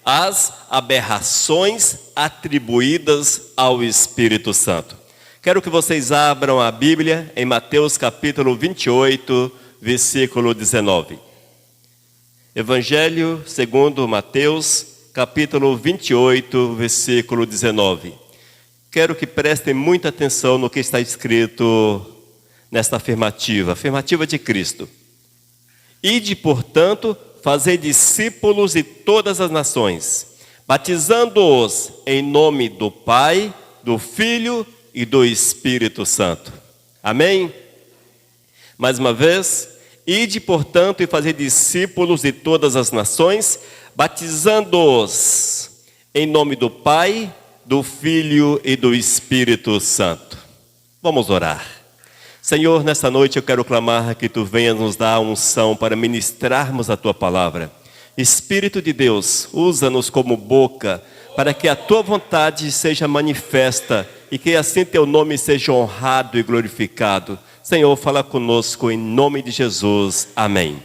as aberrações atribuídas ao Espírito Santo. Quero que vocês abram a Bíblia em Mateus capítulo 28, versículo 19. Evangelho segundo Mateus, capítulo 28, versículo 19. Quero que prestem muita atenção no que está escrito nesta afirmativa de Cristo. Ide, portanto, fazei discípulos de todas as nações, batizando-os em nome do Pai, do Filho e do Espírito Santo. Amém? Mais uma vez, ide, portanto, e fazei discípulos de todas as nações, batizando-os em nome do Pai, do Filho e do Espírito Santo. Vamos orar. Senhor, nesta noite eu quero clamar que Tu venhas nos dar a unção para ministrarmos a Tua palavra. Espírito de Deus, usa-nos como boca para que a Tua vontade seja manifesta e que assim Teu nome seja honrado e glorificado. Senhor, fala conosco em nome de Jesus. Amém.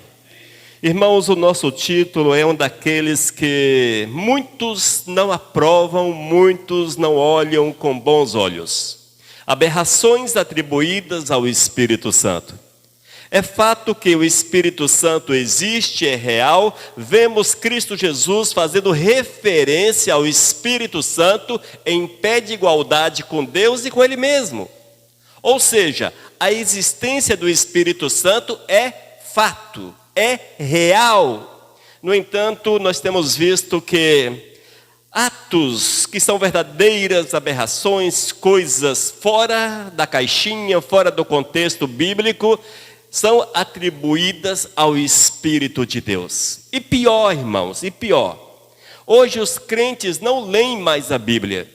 Irmãos, o nosso título é um daqueles que muitos não aprovam, muitos não olham com bons olhos. Aberrações atribuídas ao Espírito Santo. É fato que o Espírito Santo existe, é real. Vemos Cristo Jesus fazendo referência ao Espírito Santo em pé de igualdade com Deus e com Ele mesmo. Ou seja, a existência do Espírito Santo é fato, é real. No entanto, nós temos visto que atos que são verdadeiras aberrações, coisas fora da caixinha, fora do contexto bíblico, são atribuídas ao Espírito de Deus. E pior, irmãos, e pior. Hoje os crentes não leem mais a Bíblia.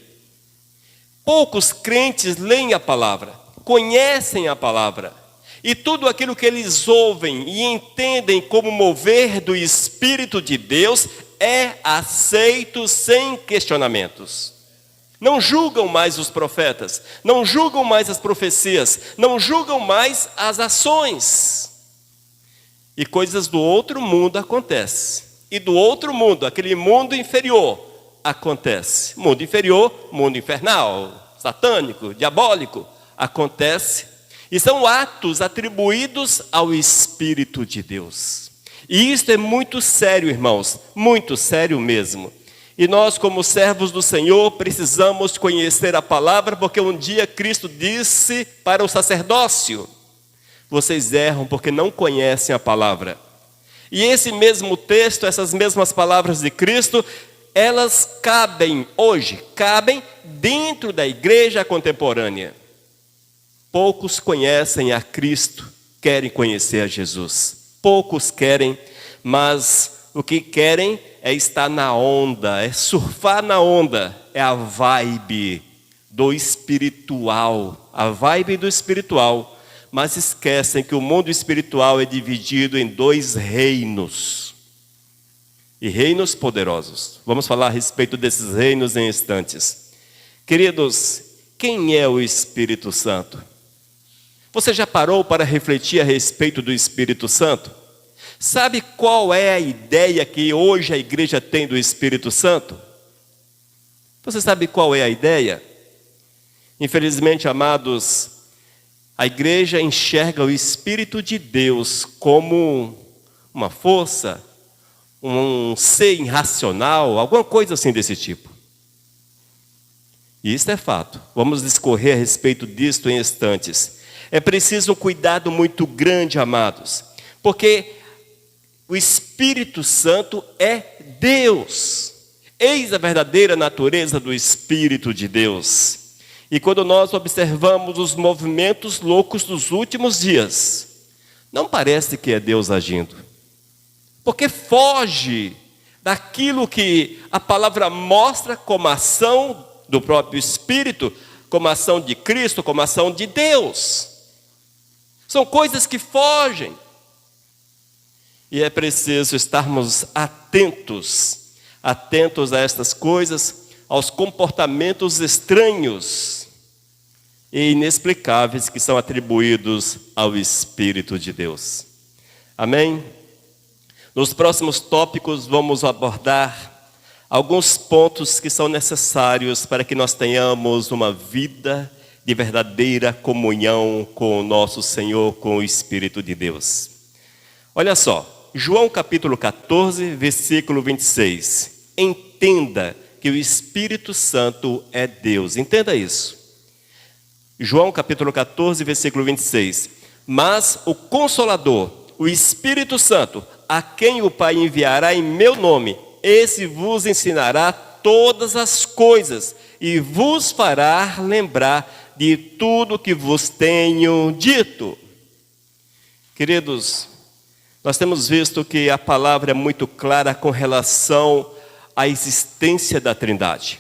Poucos crentes leem a palavra, conhecem a palavra. E tudo aquilo que eles ouvem e entendem como mover do Espírito de Deus é aceito sem questionamentos. Não julgam mais os profetas, não julgam mais as profecias, não julgam mais as ações. E coisas do outro mundo acontecem. E do outro mundo, aquele mundo inferior, acontece. Mundo inferior, mundo infernal, satânico, diabólico, acontece. E são atos atribuídos ao Espírito de Deus. E isso é muito sério, irmãos, muito sério mesmo. E nós, como servos do Senhor, precisamos conhecer a palavra, porque um dia Cristo disse para o sacerdócio: vocês erram porque não conhecem a palavra. E esse mesmo texto, essas mesmas palavras de Cristo, elas cabem hoje, cabem dentro da igreja contemporânea. Poucos conhecem a Cristo, querem conhecer a Jesus. Poucos querem, mas o que querem é estar na onda, é surfar na onda, é a vibe do espiritual, a vibe do espiritual. Mas esquecem que o mundo espiritual é dividido em dois reinos, e reinos poderosos. Vamos falar a respeito desses reinos em instantes. Queridos, quem é o Espírito Santo? Você já parou para refletir a respeito do Espírito Santo? Sabe qual é a ideia que hoje a igreja tem do Espírito Santo? Você sabe qual é a ideia? Infelizmente, amados, a igreja enxerga o Espírito de Deus como uma força, um ser irracional, alguma coisa assim desse tipo. E isso é fato. Vamos discorrer a respeito disto em instantes. É preciso um cuidado muito grande, amados, porque o Espírito Santo é Deus. Eis a verdadeira natureza do Espírito de Deus. E quando nós observamos os movimentos loucos dos últimos dias, não parece que é Deus agindo, porque foge daquilo que a palavra mostra como ação do próprio Espírito, como ação de Cristo, como ação de Deus. São coisas que fogem. E é preciso estarmos atentos a estas coisas, aos comportamentos estranhos e inexplicáveis que são atribuídos ao Espírito de Deus. Amém? Nos próximos tópicos vamos abordar alguns pontos que são necessários para que nós tenhamos uma vida de verdadeira comunhão com o nosso Senhor, com o Espírito de Deus. Olha só, João capítulo 14, versículo 26. Entenda que o Espírito Santo é Deus. Entenda isso. João capítulo 14, versículo 26. Mas o Consolador, o Espírito Santo, a quem o Pai enviará em meu nome, esse vos ensinará todas as coisas e vos fará lembrar de tudo que vos tenho dito. Queridos, nós temos visto que a palavra é muito clara com relação à existência da Trindade.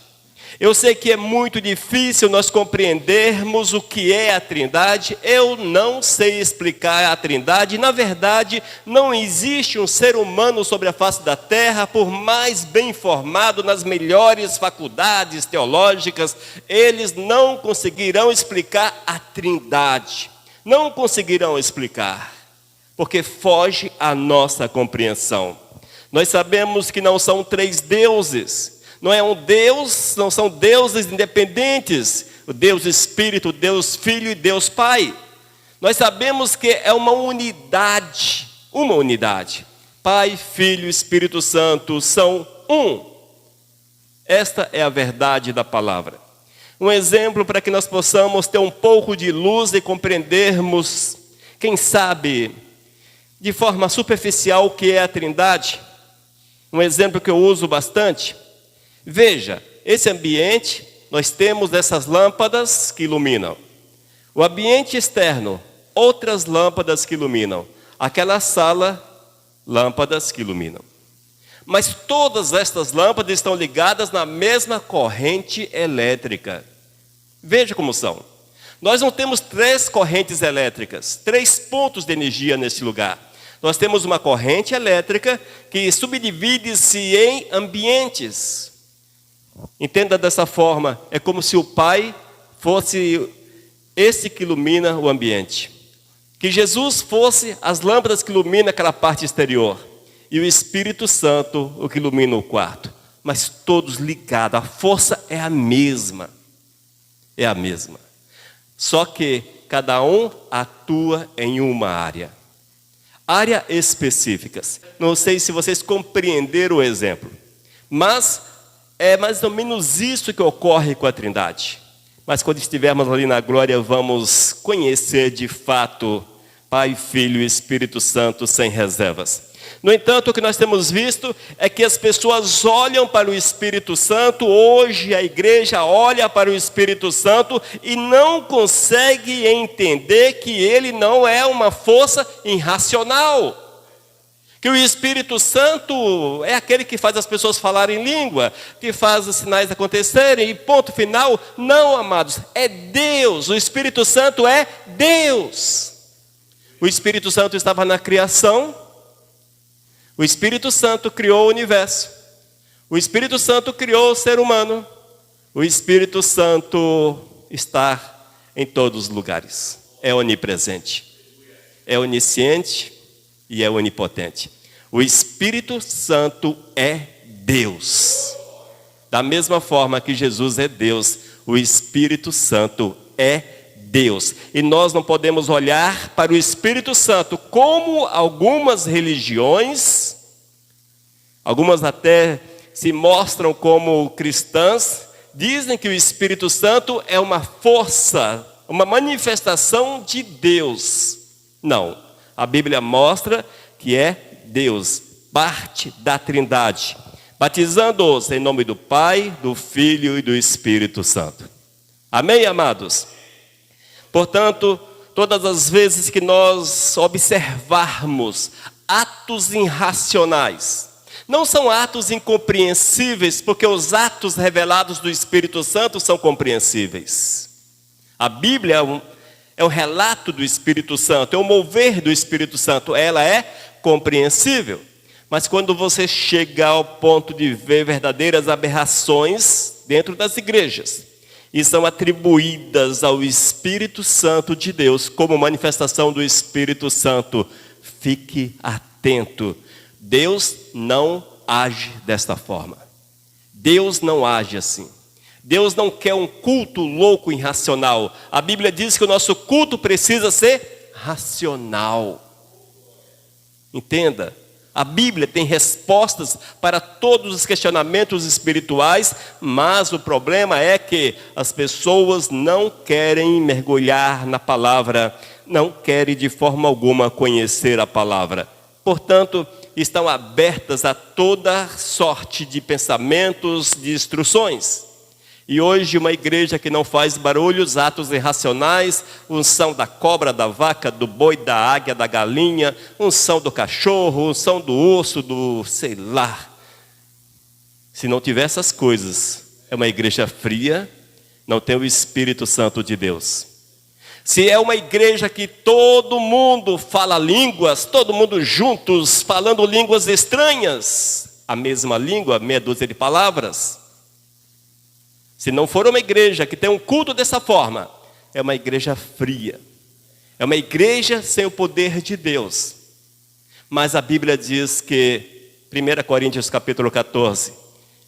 Eu sei que é muito difícil nós compreendermos o que é a Trindade. Eu não sei explicar a Trindade. Na verdade, não existe um ser humano sobre a face da terra, por mais bem informado nas melhores faculdades teológicas, eles não conseguirão explicar a Trindade. Não conseguirão explicar, porque foge à nossa compreensão. Nós sabemos que não são três deuses. Não é um Deus, não são deuses independentes, o Deus Espírito, Deus Filho e Deus Pai. Nós sabemos que é uma unidade. Pai, Filho e Espírito Santo são um. Esta é a verdade da palavra. Um exemplo para que nós possamos ter um pouco de luz e compreendermos, quem sabe, de forma superficial o que é a Trindade. Um exemplo que eu uso bastante. Veja, esse ambiente, nós temos essas lâmpadas que iluminam. O ambiente externo, outras lâmpadas que iluminam. Aquela sala, lâmpadas que iluminam. Mas todas estas lâmpadas estão ligadas na mesma corrente elétrica. Veja como são. Nós não temos três correntes elétricas, três pontos de energia nesse lugar. Nós temos uma corrente elétrica que subdivide-se em ambientes. Entenda dessa forma, é como se o Pai fosse esse que ilumina o ambiente. Que Jesus fosse as lâmpadas que iluminam aquela parte exterior. E o Espírito Santo o que ilumina o quarto. Mas todos ligados, a força é a mesma. É a mesma. Só que cada um atua em uma área. Áreas específicas. Não sei se vocês compreenderam o exemplo. Mas é mais ou menos isso que ocorre com a Trindade. Mas quando estivermos ali na glória, vamos conhecer de fato Pai, Filho e Espírito Santo sem reservas. No entanto, o que nós temos visto é que as pessoas olham para o Espírito Santo. Hoje a igreja olha para o Espírito Santo e não consegue entender que ele não é uma força irracional. Que o Espírito Santo é aquele que faz as pessoas falarem língua, que faz os sinais acontecerem, e ponto final. Não, amados, é Deus. O Espírito Santo é Deus. O Espírito Santo estava na criação. O Espírito Santo criou o universo. O Espírito Santo criou o ser humano. O Espírito Santo está em todos os lugares. É onipresente. É onisciente e é onipotente. O Espírito Santo é Deus. Da mesma forma que Jesus é Deus, o Espírito Santo é Deus. E nós não podemos olhar para o Espírito Santo como algumas religiões, algumas até se mostram como cristãs, dizem que o Espírito Santo é uma força, uma manifestação de Deus. Não, a Bíblia mostra que é Deus, parte da Trindade, batizando-os em nome do Pai, do Filho e do Espírito Santo. Amém, amados? Portanto, todas as vezes que nós observarmos atos irracionais, não são atos incompreensíveis, porque os atos revelados do Espírito Santo são compreensíveis. A Bíblia é um relato do Espírito Santo, é um mover do Espírito Santo, ela é compreensível. Mas quando você chega ao ponto de ver verdadeiras aberrações dentro das igrejas, e são atribuídas ao Espírito Santo de Deus como manifestação do Espírito Santo, fique atento. Deus não age desta forma. Deus não age assim. Deus não quer um culto louco, irracional. A Bíblia diz que o nosso culto precisa ser racional. Entenda, a Bíblia tem respostas para todos os questionamentos espirituais, mas o problema é que as pessoas não querem mergulhar na palavra, não querem de forma alguma conhecer a palavra. Portanto, estão abertas a toda sorte de pensamentos, de instruções. E hoje uma igreja que não faz barulhos, atos irracionais, unção da cobra, da vaca, do boi, da águia, da galinha, unção do cachorro, unção do urso, do sei lá. Se não tiver essas coisas, é uma igreja fria, não tem o Espírito Santo de Deus. Se é uma igreja que todo mundo fala línguas, todo mundo juntos, falando línguas estranhas, a mesma língua, meia dúzia de palavras. Se não for uma igreja que tem um culto dessa forma, é uma igreja fria. É uma igreja sem o poder de Deus. Mas a Bíblia diz que, 1 Coríntios capítulo 14,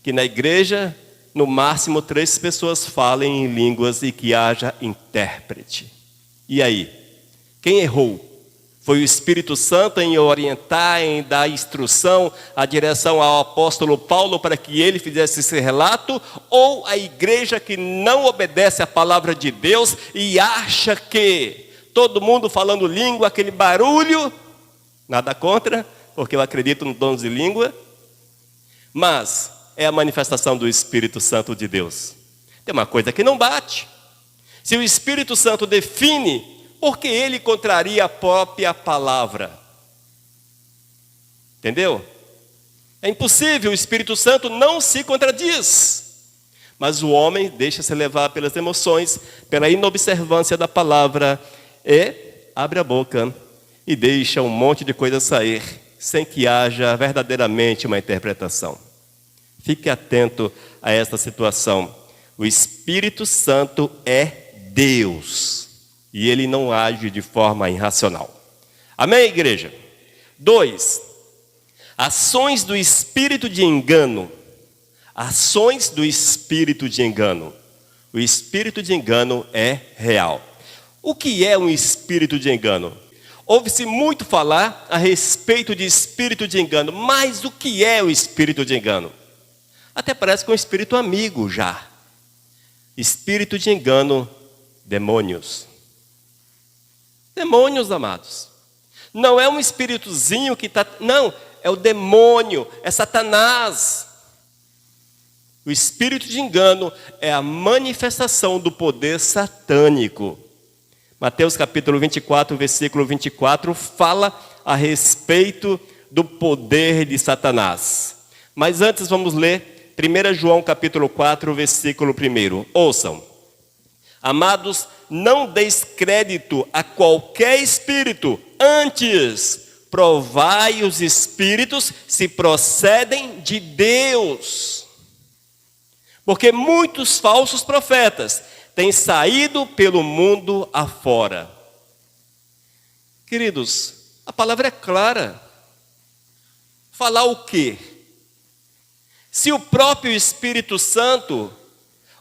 que na igreja, no máximo 3 pessoas falem em línguas e que haja intérprete. E aí? Quem errou? Foi o Espírito Santo em orientar, em dar instrução, a direção ao apóstolo Paulo para que ele fizesse esse relato? Ou a igreja que não obedece à palavra de Deus e acha que todo mundo falando língua, aquele barulho, nada contra, porque eu acredito no dom de língua, mas é a manifestação do Espírito Santo de Deus. Tem uma coisa que não bate. Se o Espírito Santo define, por que ele contraria a própria palavra? Entendeu? É impossível, o Espírito Santo não se contradiz. Mas o homem deixa-se levar pelas emoções, pela inobservância da palavra, e abre a boca e deixa um monte de coisa sair, sem que haja verdadeiramente uma interpretação. Fique atento a esta situação. O Espírito Santo é Deus. E ele não age de forma irracional. Amém, igreja? 2. Ações do espírito de engano. Ações do espírito de engano. O espírito de engano é real. O que é um espírito de engano? Ouve-se muito falar a respeito de espírito de engano. Mas o que é o espírito de engano? Até parece que é um espírito amigo já. Espírito de engano, demônios. Demônios, amados. Não é um espíritozinho que está... Não, é o demônio, é Satanás. O espírito de engano é a manifestação do poder satânico. Mateus capítulo 24, versículo 24, fala a respeito do poder de Satanás. Mas antes vamos ler 1 João capítulo 4, versículo 1. Ouçam. Amados, não deis crédito a qualquer espírito, antes provai os espíritos se procedem de Deus. Porque muitos falsos profetas têm saído pelo mundo afora. Queridos, a palavra é clara. Falar o quê? Se o próprio Espírito Santo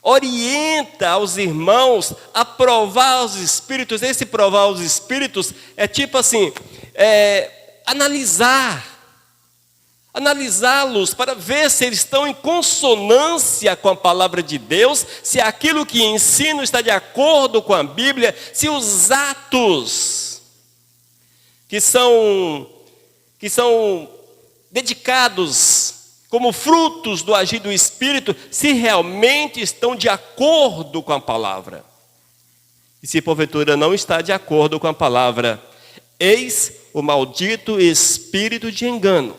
orienta aos irmãos a provar os espíritos. Esse provar os espíritos é tipo assim, analisá-los para ver se eles estão em consonância com a palavra de Deus, se aquilo que ensino está de acordo com a Bíblia, se os atos que são dedicados como frutos do agir do Espírito, se realmente estão de acordo com a palavra. E se porventura não está de acordo com a palavra, eis o maldito espírito de engano,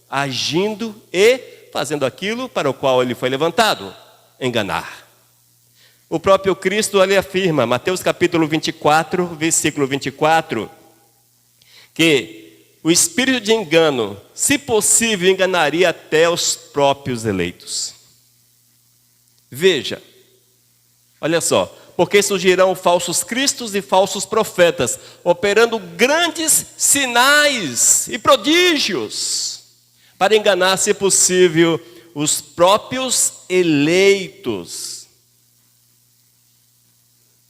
agindo e fazendo aquilo para o qual ele foi levantado, enganar. O próprio Cristo ali afirma, Mateus capítulo 24, versículo 24, que o espírito de engano, se possível, enganaria até os próprios eleitos. Veja, olha só, porque surgirão falsos cristos e falsos profetas, operando grandes sinais e prodígios, para enganar, se possível, os próprios eleitos.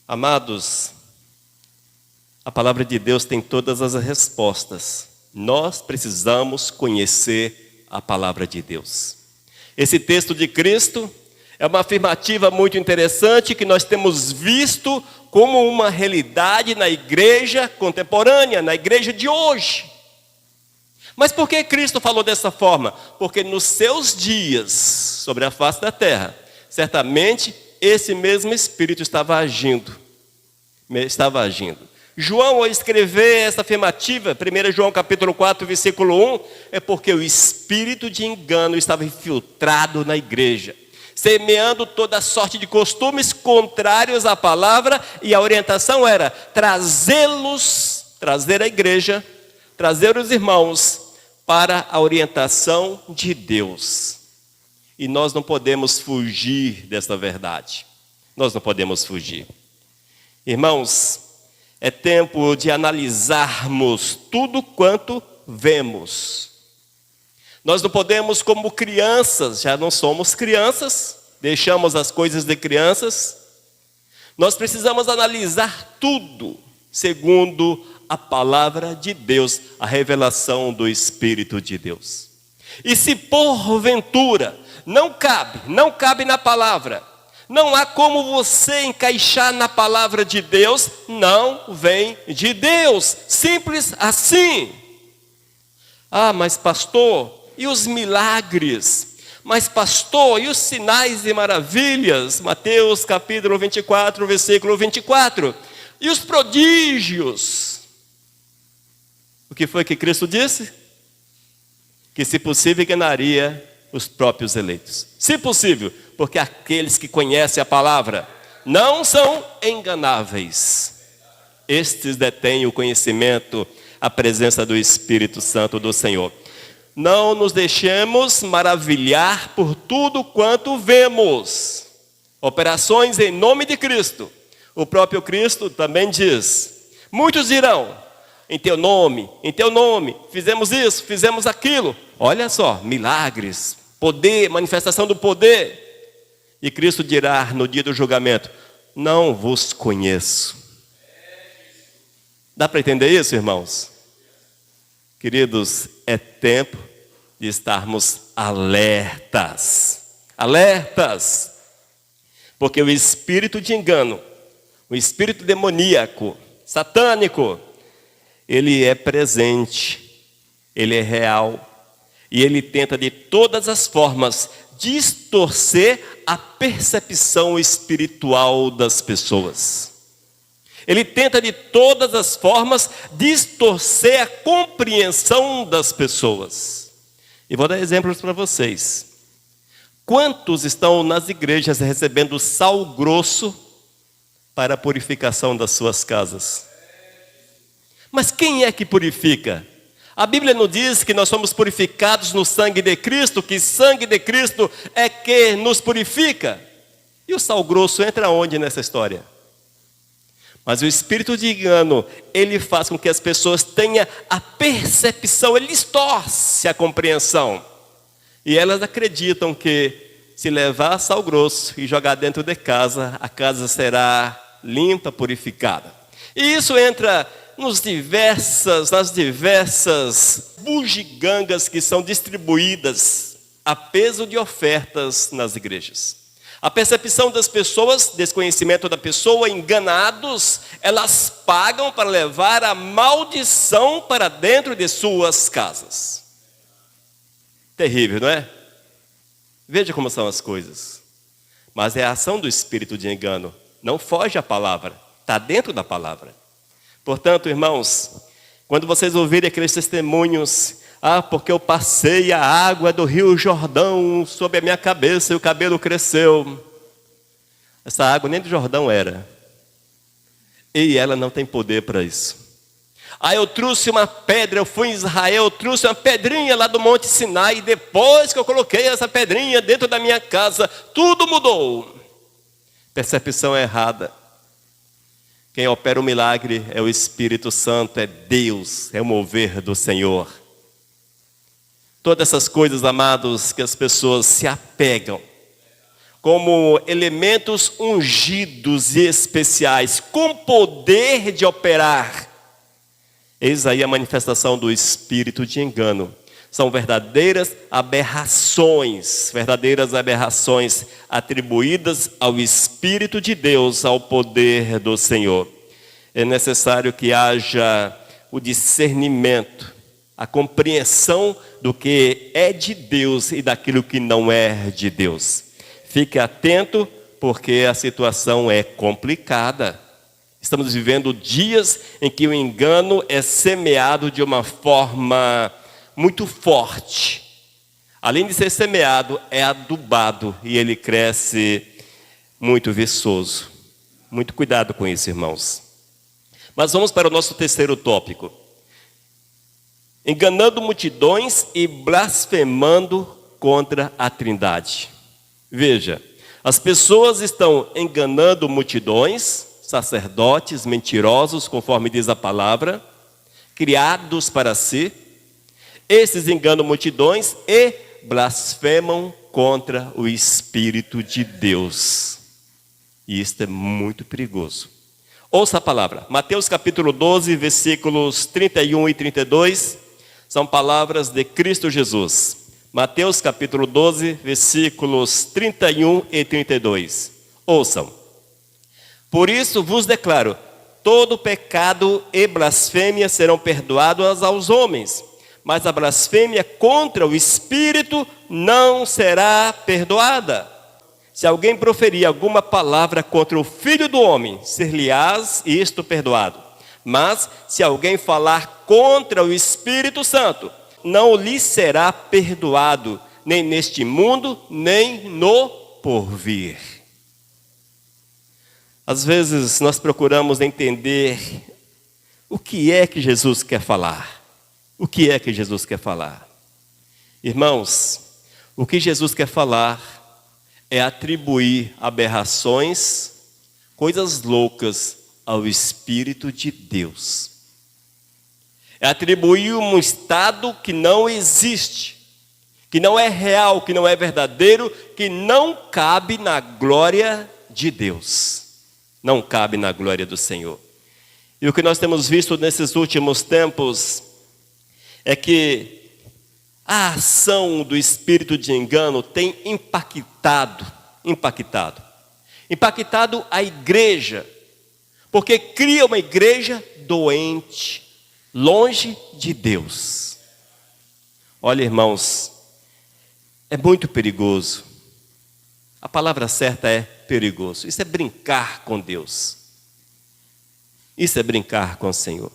Amados, a palavra de Deus tem todas as respostas. Nós precisamos conhecer a palavra de Deus. Esse texto de Cristo é uma afirmativa muito interessante que nós temos visto como uma realidade na igreja contemporânea, na igreja de hoje. Mas por que Cristo falou dessa forma? Porque nos seus dias, sobre a face da terra, certamente esse mesmo Espírito estava agindo. João, ao escrever essa afirmativa, 1 João capítulo 4, versículo 1, é porque o espírito de engano estava infiltrado na igreja, semeando toda sorte de costumes contrários à palavra, e a orientação era trazer a igreja, trazer os irmãos para a orientação de Deus. E nós não podemos fugir dessa verdade. Nós não podemos fugir. Irmãos, é tempo de analisarmos tudo quanto vemos. Nós não podemos, como crianças, já não somos crianças, deixamos as coisas de crianças. Nós precisamos analisar tudo segundo a palavra de Deus, a revelação do Espírito de Deus. E se porventura não cabe na palavra, não há como você encaixar na palavra de Deus, não vem de Deus, simples assim. Ah, mas pastor, e os milagres? Mas pastor, e os sinais e maravilhas? Mateus capítulo 24, versículo 24. E os prodígios? O que foi que Cristo disse? Que se possível enganaria os próprios eleitos. Se possível, porque aqueles que conhecem a palavra não são enganáveis. Estes detêm o conhecimento, a presença do Espírito Santo do Senhor. Não nos deixemos maravilhar por tudo quanto vemos. Operações em nome de Cristo. O próprio Cristo também diz: muitos dirão, em teu nome, fizemos isso, fizemos aquilo. Olha só, milagres, poder, manifestação do poder. E Cristo dirá no dia do julgamento: não vos conheço. Dá para entender isso, irmãos? Queridos, é tempo de estarmos alertas. Alertas. Porque o espírito de engano, o espírito demoníaco, satânico, ele é presente, ele é real. E ele tenta de todas as formas distorcer a percepção espiritual das pessoas. Ele tenta de todas as formas distorcer a compreensão das pessoas. E vou dar exemplos para vocês. Quantos estão nas igrejas recebendo sal grosso para a purificação das suas casas? Mas quem é que purifica? A Bíblia não diz que nós somos purificados no sangue de Cristo, que sangue de Cristo é que nos purifica. E o sal grosso entra onde nessa história? Mas o espírito de engano, ele faz com que as pessoas tenham a percepção, ele distorce a compreensão. E elas acreditam que se levar sal grosso e jogar dentro de casa, a casa será limpa, purificada. E isso entra nas diversas bugigangas que são distribuídas a peso de ofertas nas igrejas. A percepção das pessoas, desconhecimento da pessoa, enganados, elas pagam para levar a maldição para dentro de suas casas. Terrível, não é? Veja como são as coisas. Mas é a ação do espírito de engano. Não foge à palavra, está dentro da palavra. Portanto, irmãos, quando vocês ouvirem aqueles testemunhos, porque eu passei a água do Rio Jordão sobre a minha cabeça e o cabelo cresceu. Essa água nem do Jordão era. E ela não tem poder para isso. Eu trouxe uma pedra, eu fui em Israel, eu trouxe uma pedrinha lá do Monte Sinai, e depois que eu coloquei essa pedrinha dentro da minha casa, tudo mudou. Percepção errada. Quem opera o milagre é o Espírito Santo, é Deus, é o mover do Senhor. Todas essas coisas, amados, que as pessoas se apegam como elementos ungidos e especiais, com poder de operar. Eis aí a manifestação do espírito de engano. São verdadeiras aberrações atribuídas ao Espírito de Deus, ao poder do Senhor. É necessário que haja o discernimento, a compreensão do que é de Deus e daquilo que não é de Deus. Fique atento, porque a situação é complicada. Estamos vivendo dias em que o engano é semeado de uma forma muito forte. Além de ser semeado, é adubado e ele cresce muito viçoso. Muito cuidado com isso, irmãos. Mas vamos para o nosso terceiro tópico. Enganando multidões e blasfemando contra a Trindade. Veja, as pessoas estão enganando multidões, sacerdotes mentirosos, conforme diz a palavra, criados para si. Esses enganam multidões e blasfemam contra o Espírito de Deus. E isto é muito perigoso. Ouça a palavra. Mateus capítulo 12, versículos 31 e 32, são palavras de Cristo Jesus. Mateus capítulo 12, versículos 31 e 32. Ouçam. Por isso vos declaro, todo pecado e blasfêmia serão perdoados aos homens, mas a blasfêmia contra o Espírito não será perdoada. Se alguém proferir alguma palavra contra o Filho do Homem, ser-lhe-ás isto perdoado. Mas se alguém falar contra o Espírito Santo, não lhe será perdoado, nem neste mundo, nem no porvir. Às vezes nós procuramos entender o que é que Jesus quer falar. O que é que Jesus quer falar? Irmãos, o que Jesus quer falar é atribuir aberrações, coisas loucas ao Espírito de Deus. É atribuir um estado que não existe, que não é real, que não é verdadeiro, que não cabe na glória de Deus. Não cabe na glória do Senhor. E o que nós temos visto nesses últimos tempos é que a ação do espírito de engano tem impactado a igreja, porque cria uma igreja doente, longe de Deus. Olha, irmãos, é muito perigoso. A palavra certa é perigoso. Isso é brincar com Deus. Isso é brincar com o Senhor.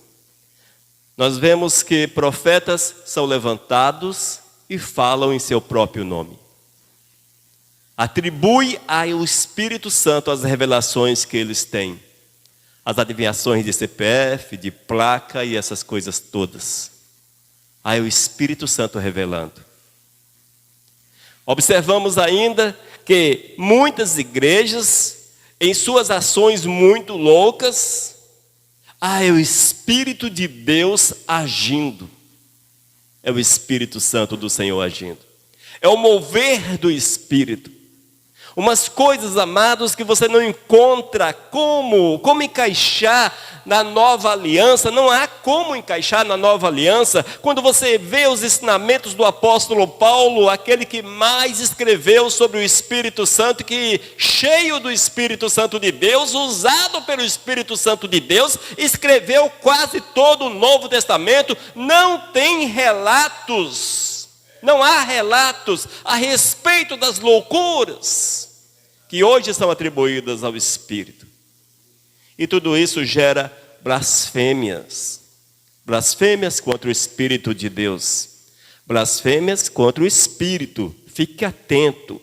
Nós vemos que profetas são levantados e falam em seu próprio nome. Atribui ao Espírito Santo as revelações que eles têm. As adivinhações de CPF, de placa e essas coisas todas. Aí o Espírito Santo revelando. Observamos ainda que muitas igrejas, em suas ações muito loucas, é o Espírito de Deus agindo. É o Espírito Santo do Senhor agindo. É o mover do Espírito. Umas coisas, amados, que você não encontra como encaixar na nova aliança. Não há como encaixar na nova aliança. Quando você vê os ensinamentos do apóstolo Paulo, aquele que mais escreveu sobre o Espírito Santo, que cheio do Espírito Santo de Deus, usado pelo Espírito Santo de Deus, escreveu quase todo o Novo Testamento. Não há relatos a respeito das loucuras que hoje são atribuídas ao Espírito. E tudo isso gera blasfêmias. Blasfêmias contra o Espírito de Deus. Blasfêmias contra o Espírito. Fique atento.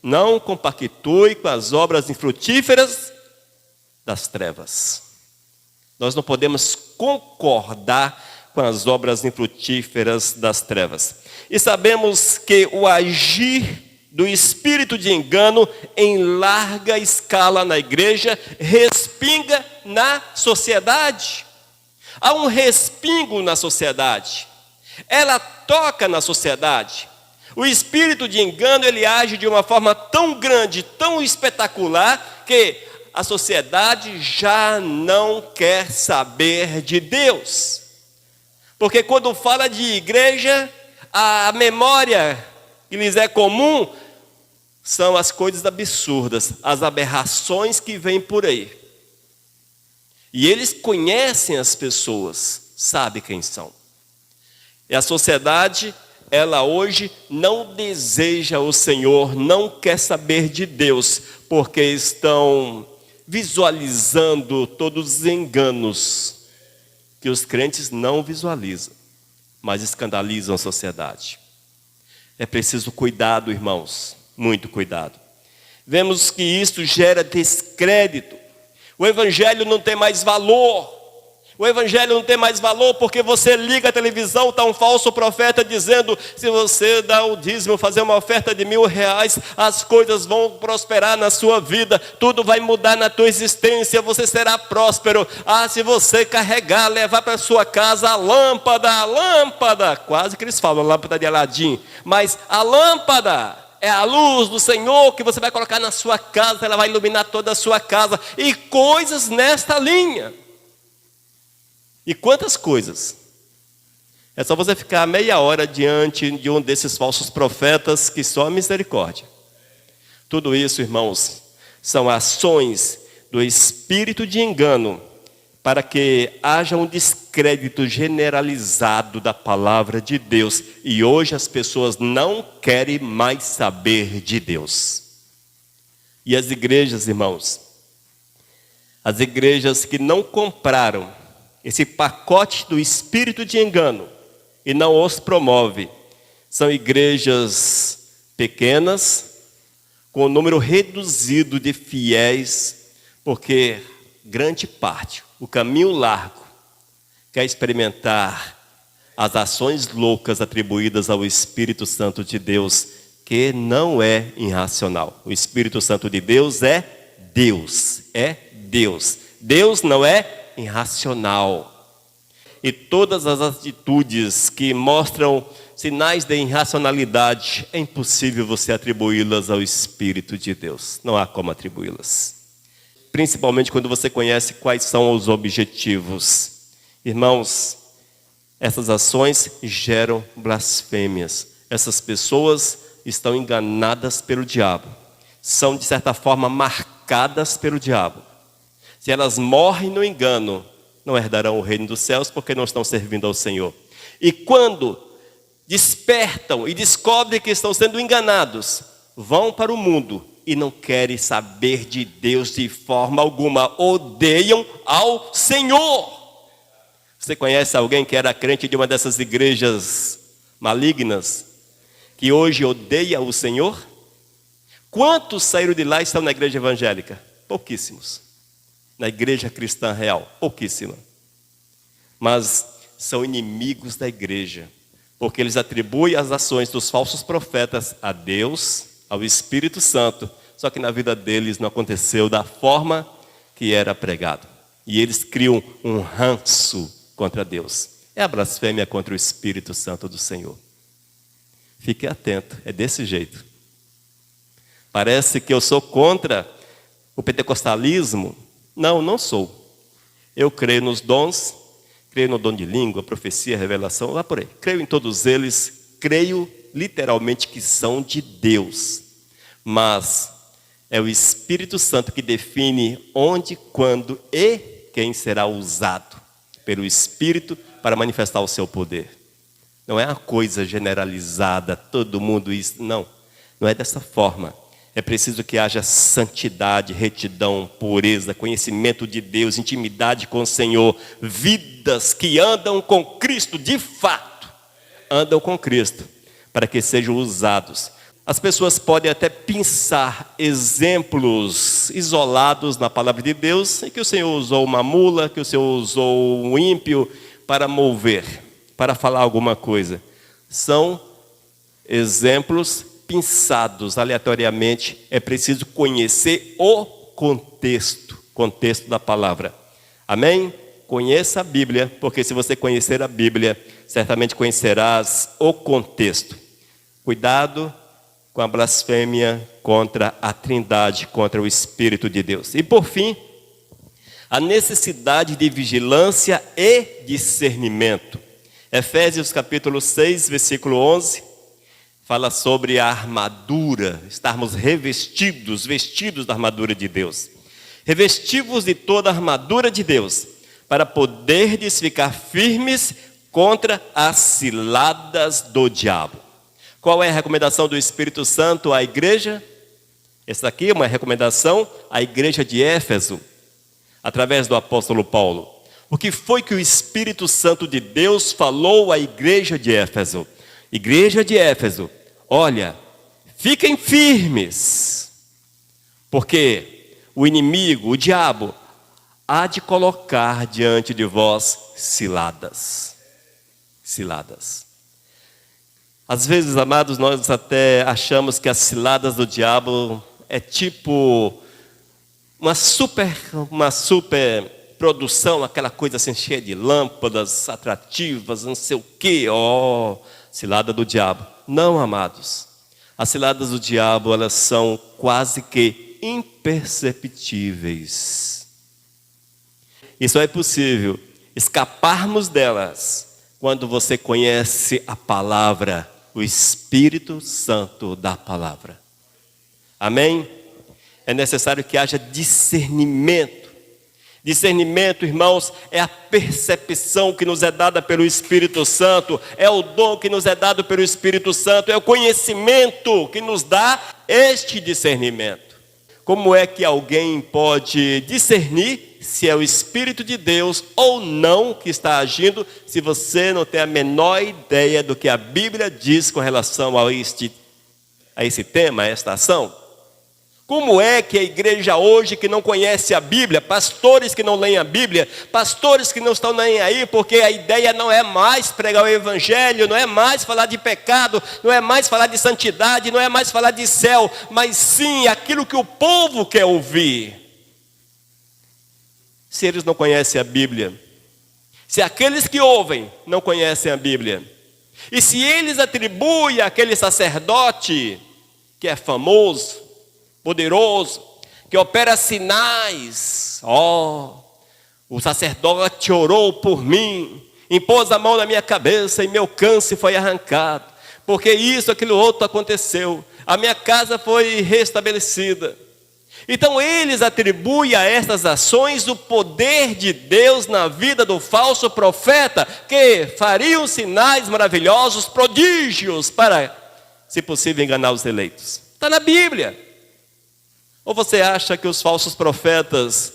Não compactue com as obras infrutíferas das trevas. Nós não podemos concordar com as obras infrutíferas das trevas. E sabemos que o agir do espírito de engano em larga escala na igreja respinga na sociedade. Há um respingo na sociedade. ela toca na sociedade. O espírito de engano, ele age de uma forma tão grande, tão espetacular, que a sociedade já não quer saber de Deus. Porque quando fala de igreja, a memória que lhes é comum são as coisas absurdas, as aberrações que vêm por aí. E eles conhecem as pessoas, sabem quem são. E a sociedade, ela hoje não deseja o Senhor, não quer saber de Deus, porque estão visualizando todos os enganos que os crentes não visualizam, mas escandalizam a sociedade. É preciso cuidado, irmãos, muito cuidado. Vemos que isso gera descrédito. O evangelho não tem mais valor. O evangelho não tem mais valor porque você liga a televisão, está um falso profeta dizendo: se você dá o dízimo, fazer uma oferta de R$1.000, as coisas vão prosperar na sua vida, tudo vai mudar na tua existência, você será próspero. Se você carregar, levar para sua casa a lâmpada, quase que eles falam lâmpada de Aladim, mas a lâmpada é a luz do Senhor que você vai colocar na sua casa, ela vai iluminar toda a sua casa, e coisas nesta linha. E quantas coisas? É só você ficar meia hora diante de um desses falsos profetas que só a misericórdia. Tudo isso, irmãos, são ações do espírito de engano para que haja um descrédito generalizado da palavra de Deus. E hoje as pessoas não querem mais saber de Deus. E as igrejas, irmãos, as igrejas que não compraram esse pacote do espírito de engano e não os promove, são igrejas pequenas, com um número reduzido de fiéis, porque grande parte, o caminho largo, quer experimentar as ações loucas atribuídas ao Espírito Santo de Deus, que não é irracional. O Espírito Santo de Deus é Deus, é Deus. Deus não é irracional. E todas as atitudes que mostram sinais de irracionalidade, é impossível você atribuí-las ao Espírito de Deus. Não há como atribuí-las. Principalmente quando você conhece quais são os objetivos. Irmãos, essas ações geram blasfêmias. Essas pessoas estão enganadas pelo diabo. São, de certa forma, marcadas pelo diabo. Se elas morrem no engano, não herdarão o reino dos céus, porque não estão servindo ao Senhor. E quando despertam e descobrem que estão sendo enganados, vão para o mundo e não querem saber de Deus de forma alguma, odeiam ao Senhor. Você conhece alguém que era crente de uma dessas igrejas malignas, que hoje odeia o Senhor? Quantos saíram de lá e estão na igreja evangélica? Pouquíssimos. Na igreja cristã real, pouquíssima. Mas são inimigos da igreja, porque eles atribuem as ações dos falsos profetas a Deus, ao Espírito Santo, só que na vida deles não aconteceu da forma que era pregado. E eles criam um ranço contra Deus. É a blasfêmia contra o Espírito Santo do Senhor. Fique atento, é desse jeito. Parece que eu sou contra o pentecostalismo. Não, não sou. Eu creio nos dons, creio no dom de língua, profecia, revelação, lá por aí. Creio em todos eles, creio literalmente que são de Deus. Mas é o Espírito Santo que define onde, quando e quem será usado pelo Espírito para manifestar o seu poder. Não é uma coisa generalizada, todo mundo isso, não. Não é dessa forma. É preciso que haja santidade, retidão, pureza, conhecimento de Deus, intimidade com o Senhor, vidas que andam com Cristo, de fato, andam com Cristo, para que sejam usados. As pessoas podem até pensar exemplos isolados na palavra de Deus, em que o Senhor usou uma mula, que o Senhor usou um ímpio para mover, para falar alguma coisa. São exemplos pensados aleatoriamente. É preciso conhecer o contexto da palavra. Amém? Conheça a Bíblia, porque se você conhecer a Bíblia, certamente conhecerás o contexto. Cuidado com a blasfêmia contra a Trindade, contra o Espírito de Deus. E por fim, a necessidade de vigilância e discernimento. Efésios capítulo 6, versículo 11, fala sobre a armadura, estarmos revestidos, vestidos da armadura de Deus. Revestivos de toda a armadura de Deus, para poderdes ficar firmes contra as ciladas do diabo. Qual é a recomendação do Espírito Santo à igreja? Essa aqui é uma recomendação à igreja de Éfeso, através do apóstolo Paulo. O que foi que o Espírito Santo de Deus falou à igreja de Éfeso? Igreja de Éfeso, olha, fiquem firmes, porque o inimigo, o diabo, há de colocar diante de vós ciladas. Ciladas. Às vezes, amados, nós até achamos que as ciladas do diabo é tipo uma super produção, aquela coisa assim cheia de lâmpadas atrativas, não sei o quê, cilada do diabo. Não, amados. As ciladas do diabo, elas são quase que imperceptíveis. E só é possível escaparmos delas quando você conhece a palavra, o Espírito Santo da palavra. Amém? É necessário que haja discernimento. Discernimento, irmãos, é a percepção que nos é dada pelo Espírito Santo, é o dom que nos é dado pelo Espírito Santo, é o conhecimento que nos dá este discernimento. Como é que alguém pode discernir se é o Espírito de Deus ou não que está agindo, se você não tem a menor ideia do que a Bíblia diz com relação a esse tema, a esta ação? Como é que a igreja hoje que não conhece a Bíblia, pastores que não leem a Bíblia, pastores que não estão nem aí, porque a ideia não é mais pregar o Evangelho, não é mais falar de pecado, não é mais falar de santidade, não é mais falar de céu, mas sim aquilo que o povo quer ouvir. Se eles não conhecem a Bíblia, se aqueles que ouvem não conhecem a Bíblia, e se eles atribuem àquele sacerdote que é famoso, poderoso, que opera sinais, o sacerdote orou por mim, impôs a mão na minha cabeça e meu câncer foi arrancado, porque isso, aquilo outro aconteceu, a minha casa foi restabelecida. Então eles atribuem a estas ações o poder de Deus na vida do falso profeta, que fariam sinais maravilhosos, prodígios, para, se possível, enganar os eleitos. Está na Bíblia. Ou você acha que os falsos profetas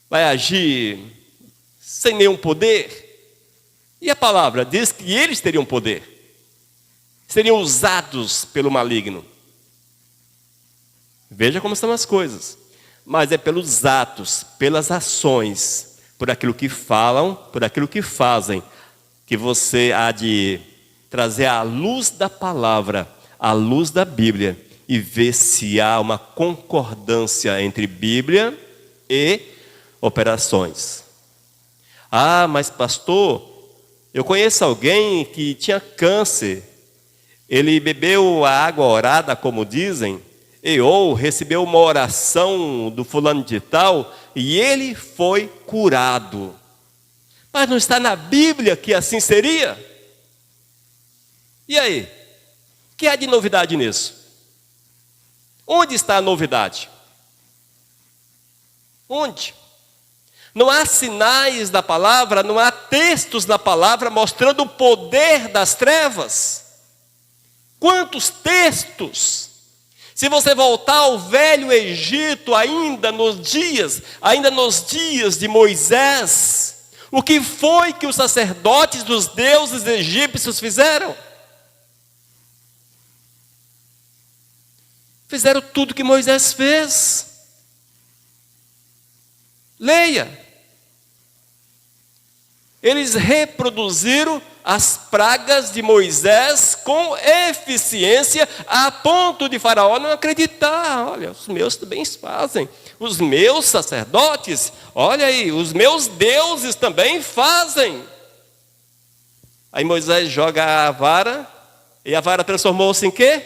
vai agir sem nenhum poder? E a palavra diz que eles teriam poder, seriam usados pelo maligno. Veja como são as coisas. Mas é pelos atos, pelas ações, por aquilo que falam, por aquilo que fazem, que você há de trazer a luz da palavra, a luz da Bíblia, e ver se há uma concordância entre Bíblia e operações. Mas pastor, eu conheço alguém que tinha câncer, ele bebeu a água orada, como dizem, ou recebeu uma oração do fulano de tal, e ele foi curado. Mas não está na Bíblia que assim seria? E aí? O que há de novidade nisso? Onde está a novidade? Onde? Não há sinais da palavra, não há textos na palavra mostrando o poder das trevas. Quantos textos? Se você voltar ao velho Egito, ainda nos dias de Moisés, o que foi que os sacerdotes dos deuses egípcios fizeram? Fizeram tudo que Moisés fez. Leia. Eles reproduziram as pragas de Moisés com eficiência, a ponto de Faraó não acreditar. Olha, os meus também fazem. Os meus sacerdotes, olha aí, os meus deuses também fazem. Aí Moisés joga a vara, e a vara transformou-se em quê?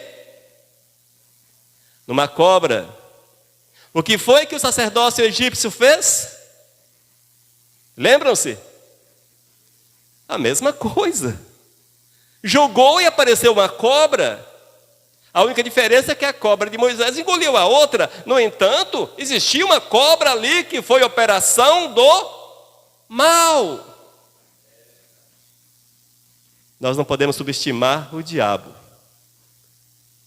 Numa cobra. O que foi que o sacerdócio egípcio fez? Lembram-se? A mesma coisa. Jogou e apareceu uma cobra. A única diferença é que a cobra de Moisés engoliu a outra. No entanto, existia uma cobra ali que foi operação do mal. Nós não podemos subestimar o diabo.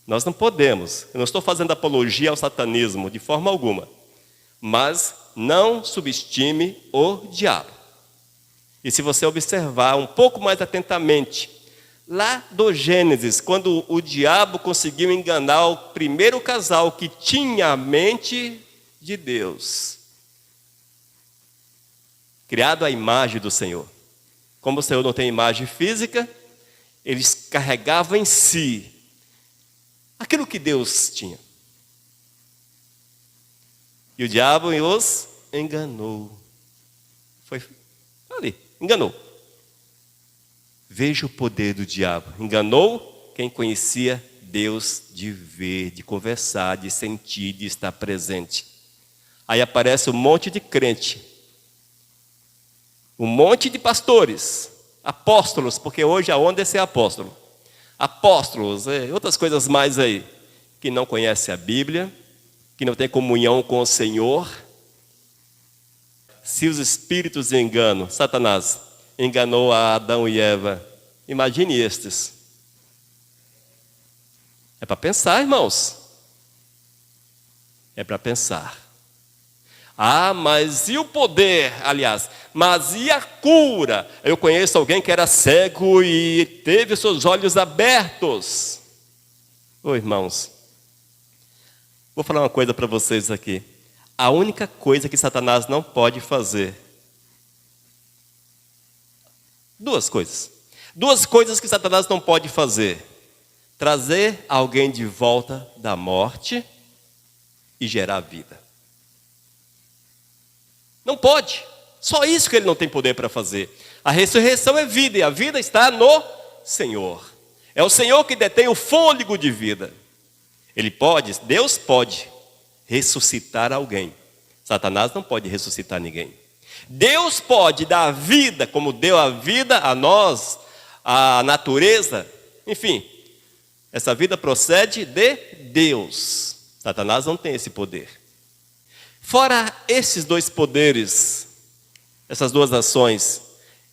Nós não podemos. Eu não estou fazendo apologia ao satanismo de forma alguma. Mas não subestime o diabo. E se você observar um pouco mais atentamente, lá do Gênesis, quando o diabo conseguiu enganar o primeiro casal que tinha a mente de Deus, criado à imagem do Senhor. Como o Senhor não tem imagem física, eles carregavam em si aquilo que Deus tinha. E o diabo os enganou. Foi ali, enganou. Veja o poder do diabo. Enganou quem conhecia Deus de ver, de conversar, de sentir, de estar presente. Aí aparece um monte de crente. Um monte de pastores, apóstolos, porque hoje a onda é ser apóstolo. Apóstolos, outras coisas mais aí, que não conhecem a Bíblia, que não tem comunhão com o Senhor. Se os espíritos enganam, Satanás enganou a Adão e Eva, imagine estes. É para pensar, irmãos. É para pensar. Ah, mas e o poder, aliás, mas e a cura? Eu conheço alguém que era cego e teve seus olhos abertos. Ô irmãos, vou falar uma coisa para vocês aqui. A única coisa que Satanás não pode fazer, duas coisas que Satanás não pode fazer: trazer alguém de volta da morte e gerar vida. Não pode. Só isso que ele não tem poder para fazer. A ressurreição é vida e a vida está no Senhor. É o Senhor que detém o fôlego de vida. Ele pode, Deus pode ressuscitar alguém. Satanás não pode ressuscitar ninguém. Deus pode dar vida, como deu a vida a nós, a natureza. Enfim, essa vida procede de Deus. Satanás não tem esse poder. Fora esses dois poderes, essas duas ações,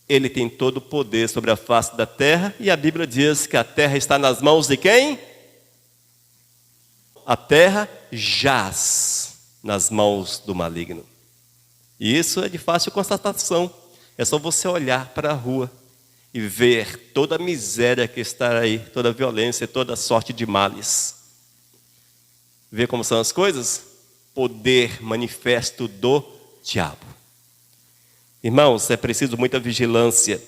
ele tem todo o poder sobre a face da terra, e a Bíblia diz que a terra está nas mãos de quem? A terra jaz nas mãos do maligno. E isso é de fácil constatação. É só você olhar para a rua e ver toda a miséria que está aí, toda a violência, toda a sorte de males. Ver como são as coisas? Poder manifesto do diabo. Irmãos, é preciso muita vigilância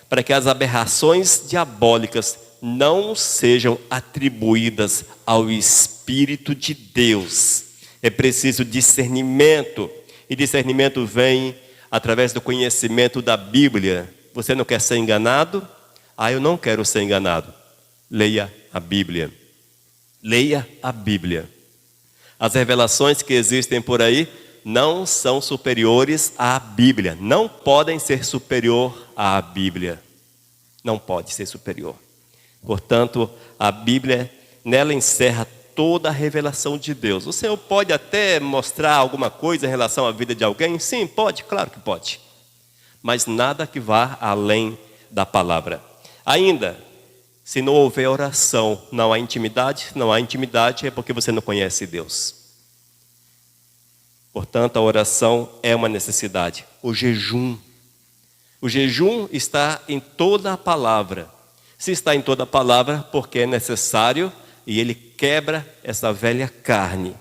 para que as aberrações diabólicas não sejam atribuídas ao Espírito de Deus. É preciso discernimento, e discernimento vem através do conhecimento da Bíblia. Você não quer ser enganado? Eu não quero ser enganado. Leia a Bíblia. Leia a Bíblia. As revelações que existem por aí não são superiores à Bíblia. Não podem ser superior à Bíblia. Não pode ser superior. Portanto, a Bíblia, nela encerra toda a revelação de Deus. O Senhor pode até mostrar alguma coisa em relação à vida de alguém? Sim, pode, claro que pode. Mas nada que vá além da palavra. Ainda, se não houver oração, não há intimidade. Não há intimidade é porque você não conhece Deus. Portanto, a oração é uma necessidade. O jejum está em toda a palavra. Se está em toda a palavra, porque é necessário, e ele quebra essa velha carne.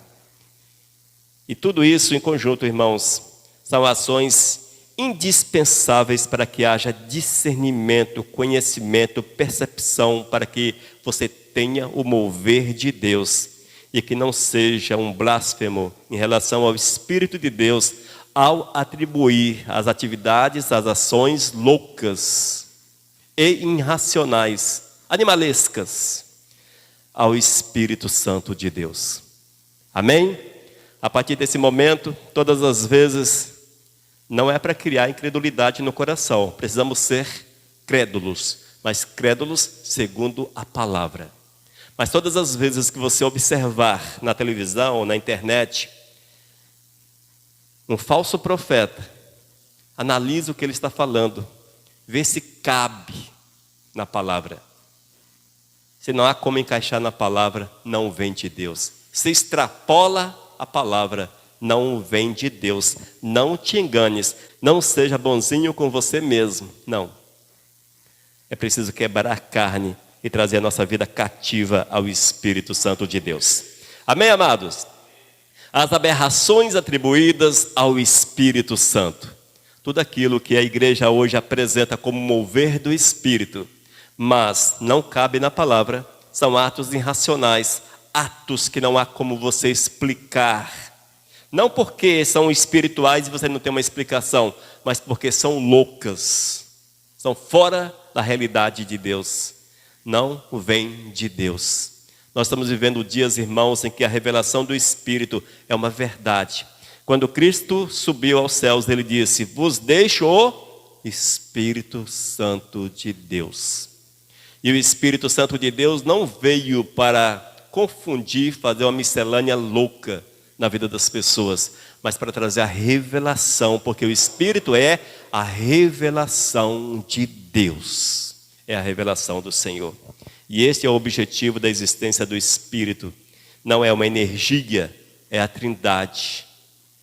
E tudo isso em conjunto, irmãos, são ações indispensáveis para que haja discernimento, conhecimento, percepção, para que você tenha o mover de Deus e que não seja um blasfemo em relação ao Espírito de Deus ao atribuir as atividades, as ações loucas e irracionais, animalescas, ao Espírito Santo de Deus. Amém? A partir desse momento, todas as vezes, não é para criar incredulidade no coração. Precisamos ser crédulos, mas crédulos segundo a palavra. Mas todas as vezes que você observar na televisão ou na internet um falso profeta, analise o que ele está falando, vê se cabe na palavra. Se não há como encaixar na palavra, não vem de Deus. Se extrapola a palavra, não vem de Deus. Não te enganes, não seja bonzinho com você mesmo, não. É preciso quebrar a carne e trazer a nossa vida cativa ao Espírito Santo de Deus. Amém, amados? As aberrações atribuídas ao Espírito Santo. Tudo aquilo que a igreja hoje apresenta como mover do Espírito, mas não cabe na palavra, são atos irracionais, atos que não há como você explicar. Não porque são espirituais e você não tem uma explicação, mas porque são loucas, são fora da realidade de Deus, não vem de Deus. Nós estamos vivendo dias, irmãos, em que a revelação do Espírito é uma verdade. Quando Cristo subiu aos céus, ele disse: vos deixo o Espírito Santo de Deus. E o Espírito Santo de Deus não veio para confundir, fazer uma miscelânea louca na vida das pessoas, mas para trazer a revelação, porque o Espírito é a revelação de Deus, é a revelação do Senhor. E este é o objetivo da existência do Espírito. Não é uma energia, é a Trindade,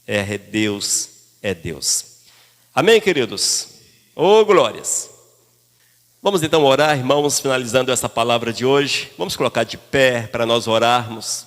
é Deus, é Deus. Amém, queridos? Oh, glórias! Vamos então orar, irmãos, finalizando essa palavra de hoje. Vamos colocar de pé para nós orarmos.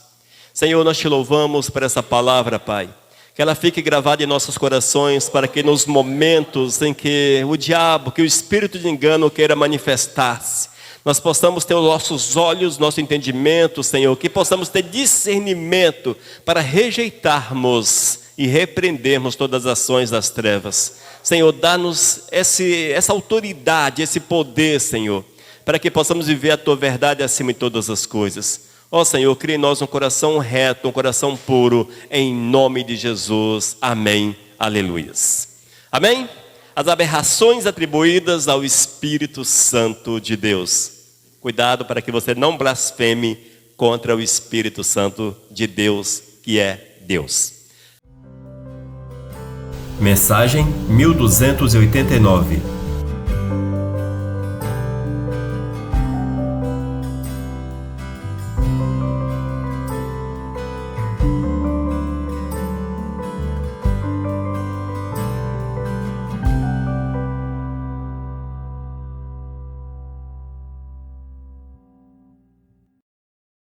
Senhor, nós te louvamos por essa palavra, Pai. Que ela fique gravada em nossos corações, para que nos momentos em que o diabo, que o espírito de engano queira manifestar-se, nós possamos ter os nossos olhos, nosso entendimento, Senhor, que possamos ter discernimento para rejeitarmos e repreendermos todas as ações das trevas. Senhor, dá-nos essa autoridade, esse poder, Senhor, para que possamos viver a Tua verdade acima de todas as coisas. Ó Senhor, cria em nós um coração reto, um coração puro, em nome de Jesus. Amém. Aleluias. Amém? As aberrações atribuídas ao Espírito Santo de Deus. Cuidado para que você não blasfeme contra o Espírito Santo de Deus, que é Deus. Mensagem 1289.